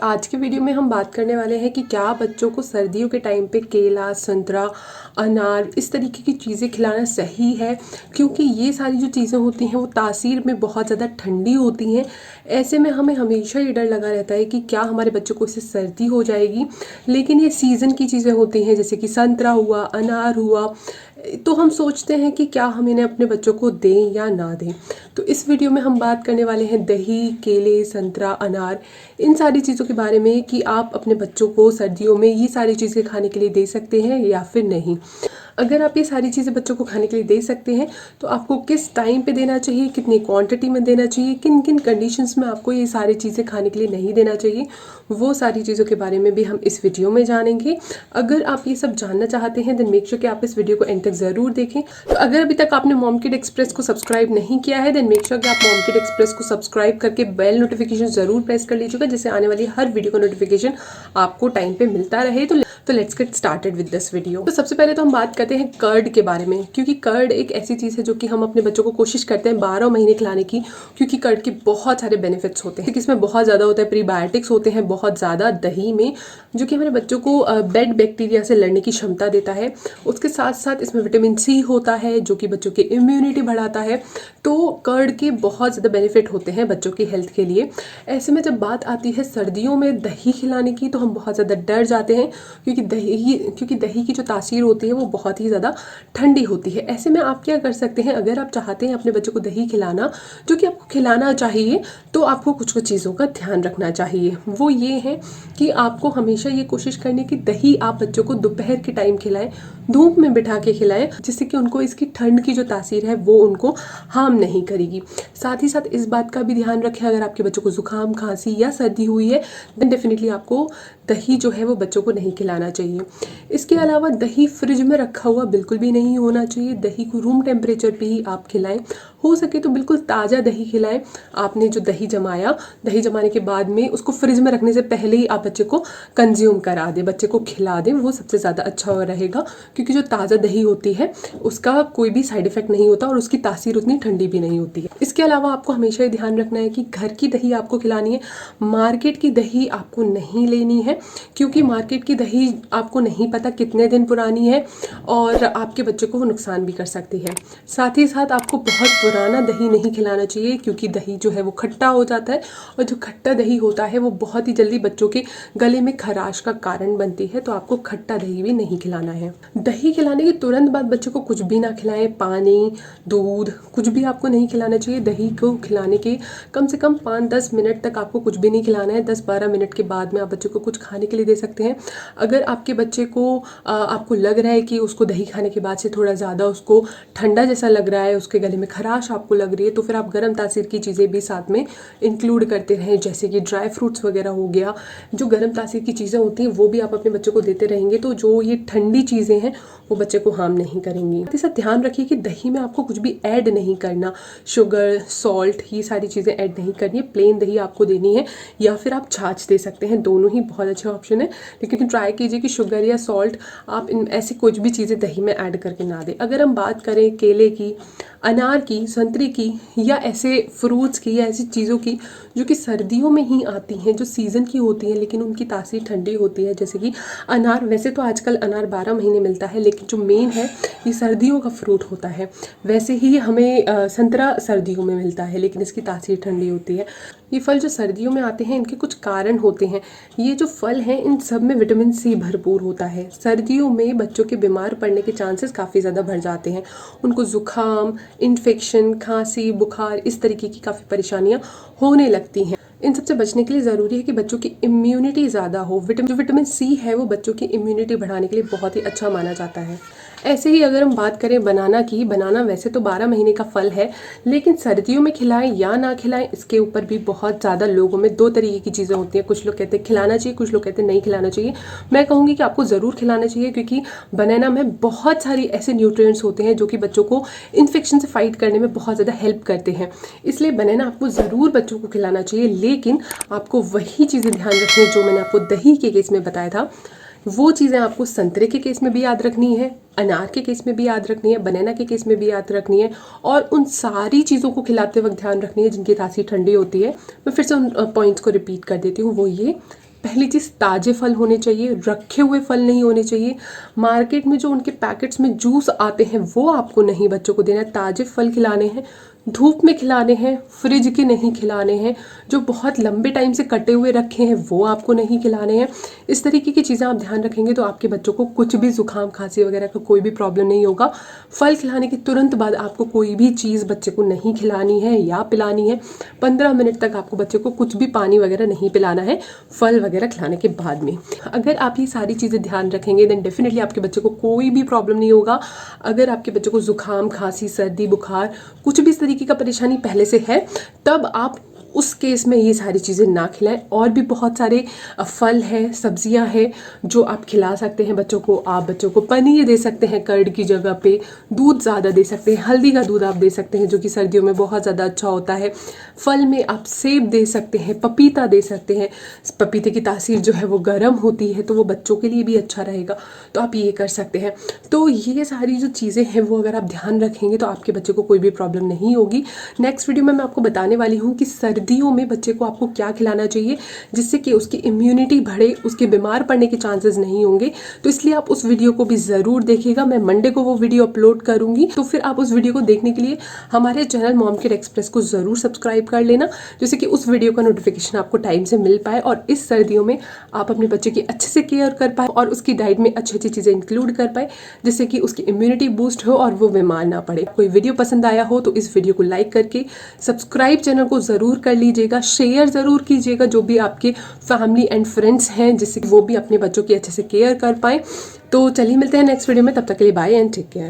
आज के वीडियो में हम बात करने वाले हैं कि क्या बच्चों को सर्दियों के टाइम पे केला, संतरा, अनार इस तरीके की चीज़ें खिलाना सही है, क्योंकि ये सारी जो चीज़ें होती हैं वो तासीर में बहुत ज़्यादा ठंडी होती हैं। ऐसे में हमें हमेशा ये डर लगा रहता है कि क्या हमारे बच्चों को इससे सर्दी हो जाएगी। लेकिन ये सीज़न की चीज़ें होती हैं, जैसे कि संतरा हुआ, अनार हुआ, तो हम सोचते हैं कि क्या हम इन्हें अपने बच्चों को दें या ना दें। तो इस वीडियो में हम बात करने वाले हैं दही, केले, संतरा, अनार, इन सारी चीज़ों के बारे में कि आप अपने बच्चों को सर्दियों में ये सारी चीज़ें खाने के लिए दे सकते हैं या फिर नहीं। अगर आप ये सारी चीज़ें बच्चों को खाने के लिए दे सकते हैं तो आपको किस टाइम पे देना चाहिए, कितनी क्वांटिटी में देना चाहिए, किन किन कंडीशंस में आपको ये सारी चीज़ें खाने के लिए नहीं देना चाहिए, वो सारी चीज़ों के बारे में भी हम इस वीडियो में जानेंगे। अगर आप ये सब जानना चाहते हैं देन मेक श्योर कि आप इस वीडियो को एंड तक ज़रूर देखें। तो अगर अभी तक आपने मॉम किड एक्सप्रेस को सब्सक्राइब नहीं किया है देन मेक श्योर कि आप मॉम किड एक्सप्रेस को सब्सक्राइब करके बेल नोटिफिकेशन ज़रूर प्रेस कर लीजिएगा, जिससे आने वाली हर वीडियो का नोटिफिकेशन आपको टाइम पे मिलता रहे। तो let's get started with this video. तो सबसे पहले तो हम बात करते हैं कर्ड के बारे में, क्योंकि कर्ड एक ऐसी चीज़ है जो कि हम अपने बच्चों को कोशिश करते हैं 12 महीने खिलाने की, क्योंकि कर्ड के बहुत सारे बेनिफिट्स होते हैं। इसमें बहुत ज़्यादा होता है, प्रीबायोटिक्स होते हैं बहुत ज़्यादा दही में, जो कि हमारे बच्चों को बेड बैक्टीरिया से लड़ने की क्षमता देता है। उसके साथ साथ इसमें विटामिन सी होता है जो कि बच्चों की इम्यूनिटी बढ़ाता है। तो कर्ड के बहुत ज़्यादा बेनिफिट होते हैं बच्चों की हेल्थ के लिए। ऐसे में जब बात आती है सर्दियों में दही खिलाने की तो हम बहुत ज़्यादा डर जाते हैं, क्योंकि दही की जो तासीर होती है वो बहुत ही ज़्यादा ठंडी होती है। ऐसे में आप क्या कर सकते हैं, अगर आप चाहते हैं अपने बच्चों को दही खिलाना, जो कि आपको खिलाना चाहिए, तो आपको कुछ कुछ चीज़ों का ध्यान रखना चाहिए। वो ये है कि आपको हमेशा ये कोशिश करनी कि दही आप बच्चों को दोपहर के टाइम खिलाएं, धूप में बिठा के खिलाएं, जिससे कि उनको इसकी ठंड की जो तासीर है वो उनको हार्म नहीं करेगी। साथ ही साथ इस बात का भी ध्यान रखें, अगर आपके बच्चों को जुकाम, खांसी या सर्दी हुई है देन डेफिनेटली आपको दही जो है वो बच्चों को नहीं खिलाना चाहिए। इसके अलावा दही फ्रिज में रखा हुआ बिल्कुल भी नहीं होना चाहिए। दही को रूम टेम्परेचर पे ही आप खिलाएं, हो सके तो बिल्कुल ताज़ा दही खिलाएं। आपने जो दही जमाया, दही जमाने के बाद में उसको फ्रिज में रखने से पहले ही आप बच्चे को कंज्यूम करा दें, बच्चे को खिला दें, वो सबसे ज़्यादा अच्छा रहेगा। क्योंकि जो ताज़ा दही होती है उसका कोई भी साइड इफेक्ट नहीं होता और उसकी तासीर उतनी ठंडी भी नहीं होती है। इसके अलावा आपको हमेशा ये ध्यान रखना है कि घर की दही आपको खिलानी है, मार्केट की दही आपको नहीं लेनी है, क्योंकि मार्केट की दही आपको नहीं पता कितने दिन पुरानी है और आपके बच्चे को वो नुकसान भी कर सकती है। साथ ही साथ आपको बहुत पुराना दही नहीं खिलाना चाहिए, क्योंकि दही जो है वो खट्टा हो जाता है और जो खट्टा दही होता है वो बहुत ही जल्दी बच्चों के गले में खराश का कारण बनती है। तो आपको खट्टा दही भी नहीं खिलाना है। दही खिलाने के तुरंत बाद बच्चे को कुछ भी ना खिलाएं, पानी, दूध कुछ भी आपको नहीं खिलाना चाहिए। दही को खिलाने के कम से कम 5-10 मिनट तक आपको कुछ भी नहीं खिलाना है। 10-12 मिनट के बाद में आप बच्चे को कुछ खाने के लिए दे सकते हैं। अगर आपके बच्चे को आपको लग रहा है कि उसको दही खाने के बाद से थोड़ा ज़्यादा उसको ठंडा जैसा लग रहा है, उसके गले में खराश आपको लग रही है, तो फिर आप गर्म तासीर की चीज़ें भी साथ में इंक्लूड करते रहें, जैसे कि ड्राई फ्रूट्स वगैरह हो गया। जो गर्म तासीर की चीज़ें होती हैं वो भी आप अपने बच्चों को देते रहेंगे, तो जो ये ठंडी चीज़ें हैं वो बच्चे को हार्म नहीं करेंगी। साथ ही साथ ध्यान रखिए कि दही में आपको कुछ भी ऐड नहीं करना, शुगर, सॉल्ट, ये सारी चीज़ें ऐड नहीं करनी है। प्लेन दही आपको देनी है या फिर आप छाछ दे सकते हैं, दोनों ही बहुत अच्छे ऑप्शन है। लेकिन ट्राई कीजिए कि शुगर या सॉल्ट आप इन ऐसी कुछ भी चीज़ें दही में ऐड करके ना दें। अगर हम बात करें केले की, अनार की, संतरे की या ऐसे फ्रूट्स की या ऐसी चीज़ों की जो कि सर्दियों में ही आती हैं, जो सीज़न की होती हैं लेकिन उनकी तासीर ठंडी होती है, जैसे कि अनार। वैसे तो आजकल अनार 12 महीने मिलता है, लेकिन जो मेन है ये सर्दियों का फ्रूट होता है। वैसे ही हमें संतरा सर्दियों में मिलता है लेकिन इसकी तासीर ठंडी होती है। ये फल जो सर्दियों में आते हैं इनके कुछ कारण होते हैं। ये जो फल हैं इन सब में विटामिन सी भरपूर होता है। सर्दियों में बच्चों के बीमार पड़ने के चांसेस काफ़ी ज़्यादा बढ़ जाते हैं। उनको जुकाम, इन्फेक्शन, खांसी, बुखार, इस तरीके की काफ़ी परेशानियां होने लगती हैं। इन सबसे बचने के लिए ज़रूरी है कि बच्चों की इम्यूनिटी ज़्यादा हो। जो विटामिन सी है वो बच्चों की इम्यूनिटी बढ़ाने के लिए बहुत ही अच्छा माना जाता है। ऐसे ही अगर हम बात करें बनाना की, बनाना वैसे तो 12 महीने का फल है, लेकिन सर्दियों में खिलाएं या ना खिलाएं इसके ऊपर भी बहुत ज़्यादा लोगों में दो तरीके की चीज़ें होती हैं। कुछ लोग कहते हैं खिलाना चाहिए, कुछ लोग कहते हैं नहीं खिलाना चाहिए। मैं कहूँगी कि आपको ज़रूर खिलाना चाहिए, क्योंकि बनाना में बहुत सारी ऐसे न्यूट्रिएंट्स होते हैं जो कि बच्चों को इन्फेक्शन से फाइट करने में बहुत ज़्यादा हेल्प करते हैं। इसलिए बनाना आपको ज़रूर बच्चों को खिलाना चाहिए, लेकिन आपको वही चीज़ें ध्यान रखनी है जो मैंने आपको दही के केस में बताया था। वो चीज़ें आपको संतरे के केस में भी याद रखनी है, अनार के केस में भी याद रखनी है, बनाना के केस में भी याद रखनी है, और उन सारी चीज़ों को खिलाते वक्त ध्यान रखनी है जिनकी तासीर ठंडी होती है। मैं फिर से उन पॉइंट्स को रिपीट कर देती हूँ। वो ये पहली चीज़ ताज़े फल होने चाहिए, रखे हुए फल नहीं होने चाहिए। मार्केट में जो उनके पैकेट्स में जूस आते हैं वो आपको नहीं बच्चों को देना है। ताज़े फल खिलाने हैं, धूप में खिलाने हैं, फ्रिज के नहीं खिलाने हैं। जो बहुत लंबे टाइम से कटे हुए रखे हैं वो आपको नहीं खिलाने हैं। इस तरीके की चीज़ें आप ध्यान रखेंगे तो आपके बच्चों को कुछ भी जुकाम खांसी वगैरह का कोई भी प्रॉब्लम नहीं होगा। फल खिलाने के तुरंत बाद आपको कोई भी चीज़ बच्चे को नहीं खिलानी है या पिलानी है। 15 मिनट तक आपको बच्चे को कुछ भी पानी वगैरह नहीं पिलाना है फल वगैरह खिलाने के बाद में। अगर आप ये सारी चीज़ें ध्यान रखेंगे देन डेफिनेटली आपके बच्चे को कोई भी प्रॉब्लम नहीं होगा। अगर आपके बच्चे को जुकाम खांसी सर्दी बुखार कुछ भी इस तरीके का परेशानी पहले से है तब आप उस केस में ये सारी चीज़ें ना खिलाएं। और भी बहुत सारे फल हैं, सब्जियां हैं जो आप खिला सकते हैं बच्चों को। आप बच्चों को पनीर दे सकते हैं कर्ड की जगह पे, दूध ज़्यादा दे सकते हैं, हल्दी का दूध आप दे सकते हैं जो कि सर्दियों में बहुत ज़्यादा अच्छा होता है। फल में आप सेब दे सकते हैं, पपीता दे सकते हैं। पपीते की तासीर जो है वो गर्म होती है तो वो बच्चों के लिए भी अच्छा रहेगा, तो आप ये कर सकते हैं। तो ये सारी जो चीज़ें हैं वो अगर आप ध्यान रखेंगे तो आपके बच्चे को कोई भी प्रॉब्लम नहीं होगी। नेक्स्ट वीडियो में मैं आपको बताने वाली हूँ कि सर्दियों में बच्चे को आपको क्या खिलाना चाहिए जिससे कि उसकी इम्यूनिटी बढ़े, उसके बीमार पड़ने के चांसेस नहीं होंगे। तो इसलिए आप उस वीडियो को भी ज़रूर देखिएगा। मैं मंडे को वो वीडियो अपलोड करूँगी, तो फिर आप उस वीडियो को देखने के लिए हमारे चैनल मॉम किड एक्सप्रेस को ज़रूर सब्सक्राइब कर लेना जिससे कि उस वीडियो का नोटिफिकेशन आपको टाइम से मिल पाए और इस सर्दियों में आप अपने बच्चे की अच्छे से केयर कर पाए और उसकी डाइट में अच्छी अच्छी चीज़ें इंक्लूड कर पाए जिससे कि उसकी इम्यूनिटी बूस्ट हो और वो बीमार ना पड़े। कोई वीडियो पसंद आया हो तो इस वीडियो को लाइक करके सब्सक्राइब चैनल को ज़रूर कर लीजिएगा, शेयर ज़रूर कीजिएगा जो भी आपके फैमिली एंड फ्रेंड्स हैं जिससे कि वो भी अपने बच्चों की अच्छे से केयर कर पाएँ। तो चलिए मिलते हैं नेक्स्ट वीडियो में, तब तक के लिए बाय एंड टेक केयर।